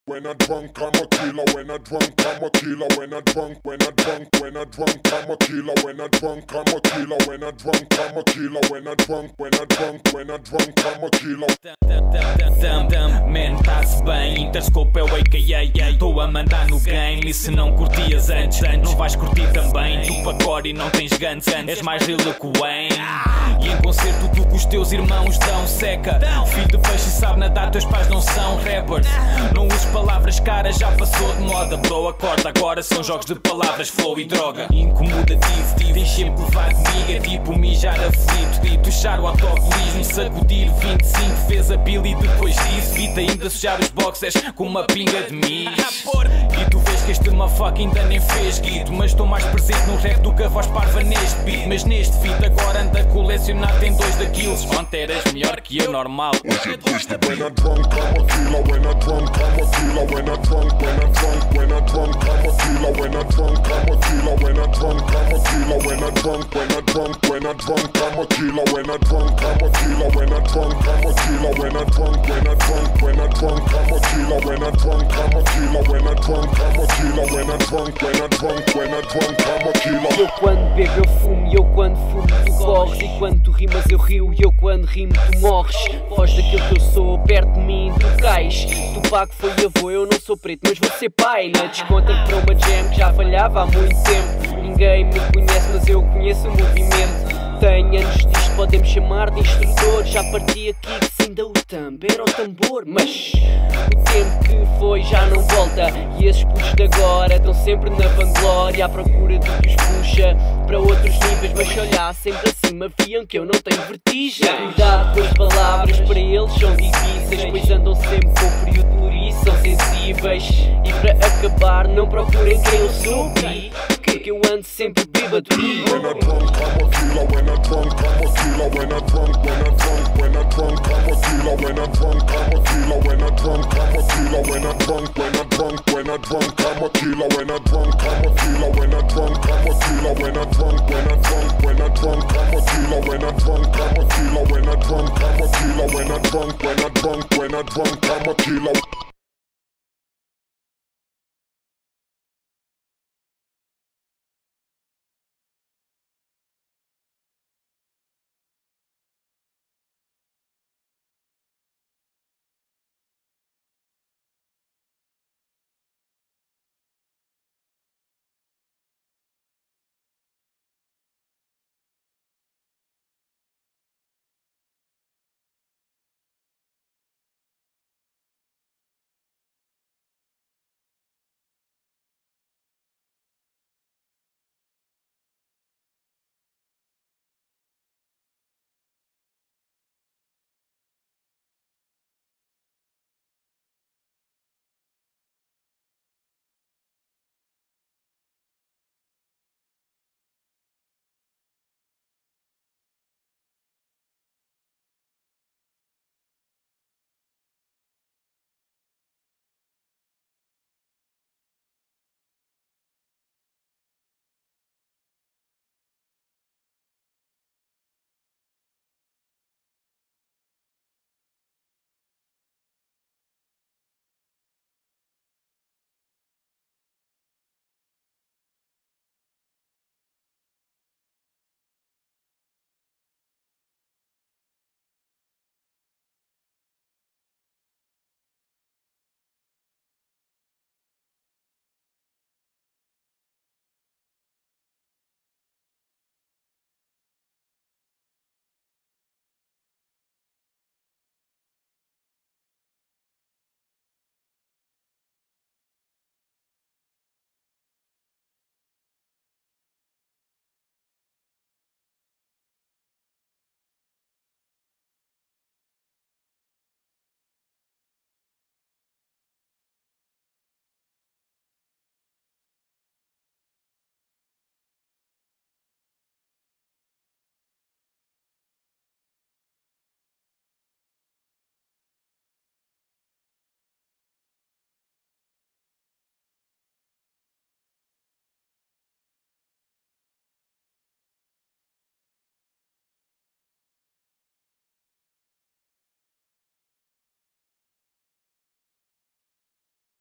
When I drunk, I'm a killer. When I drunk, I'm a killer. When I drunk, when I drunk, when I drunk, I'm a killer. When I drunk, I'm a killer. When I drunk, I'm a killer. When I drunk, when I drunk, when I drunk, I'm a killer. Man, tá-se bem, Interscope é o AKA. Estou a mandar no game, e se não curtias antes, não vais curtir também. Tu para core e não tens guns, és mais real que o Wayne. E em concerto tu com os teus irmãos dão seca. Filho de peixe sabe nadar, teus pais não são rappers. Não uses palavras caras, já passou de moda. Bro, acorda, agora são jogos de palavras, flow e droga. Incomodativo, tens sempre levar comigo. É tipo mijar aflito, tuchar o autocolismo, sacudir 25 vezes a pila e depois disso vi-te ainda sujar os boxers com uma pinga de mis. E tu vês que este motherfucker ainda nem fez guito, mas estou mais presente no rap do que a voz parva neste beat. Mas neste feat agora anda a colecionar, tem 2 daqueles. Ontem eras melhor que eu, normal. When I drunk, I'm a killer. When I drunk, I'm a killer. When I drunk, when I drunk, when I drunk, I'm a killer. When I drunk, I'm a killer. When I drunk, I'm a killer. When I drunk, when I drunk, when I drunk, I'm a killer. When I drunk, I'm a killer. When I drunk, I'm a killer. When I drunk, when I drunk, when I drunk, I'm a killer. When I drunk, I'm a killer. When I drunk, I'm a killer. When I drunk, when I drunk, when I drunk, I'm a killer. Eu quando bebo eu fumo, e eu quando fumo tu corres. E quando tu rimas eu rio, e eu quando rimo tu morres. Foge daquilo que eu sou, perto de mim tu cais. Tu pago foi avô, eu não sou preto, mas vou ser pai. Na desconta para uma jam que já falhava há muito tempo. Ninguém me conhece, mas eu conheço o movimento. Tenho anos disto, podem-me chamar de instrutor. Já parti aqui que se ainda o tambor era o tambor. Mas o tempo que foi já não volta. E esses putos de agora estão sempre na vanglória, à procura do que os puxa para outros níveis. Mas se olhar sempre acima viam que eu não tenho vertigem. Cuidado com as palavras, para eles são difíceis, pois andam sempre com o período e são sensíveis. E para acabar não procurem quem eu sou, porque eu ando sempre bêbado. When I drunk, I'm a killer. When I drunk, I'm a killer. When I drunk, when I drunk, when I drunk, I'm a killer. When I drunk, I'm a killer. When I drunk, I'm a killer. When I drunk, when I drunk, when I drunk, I'm a killer. When I drunk, I'm a killer. When I drunk, I'm a killer. When I drunk, when I drunk, when I drunk, I'm a killer. When I drunk, I'm a killer. When I drunk, I'm a killer. When I drunk, when I drunk, when I drunk, I'm a killer.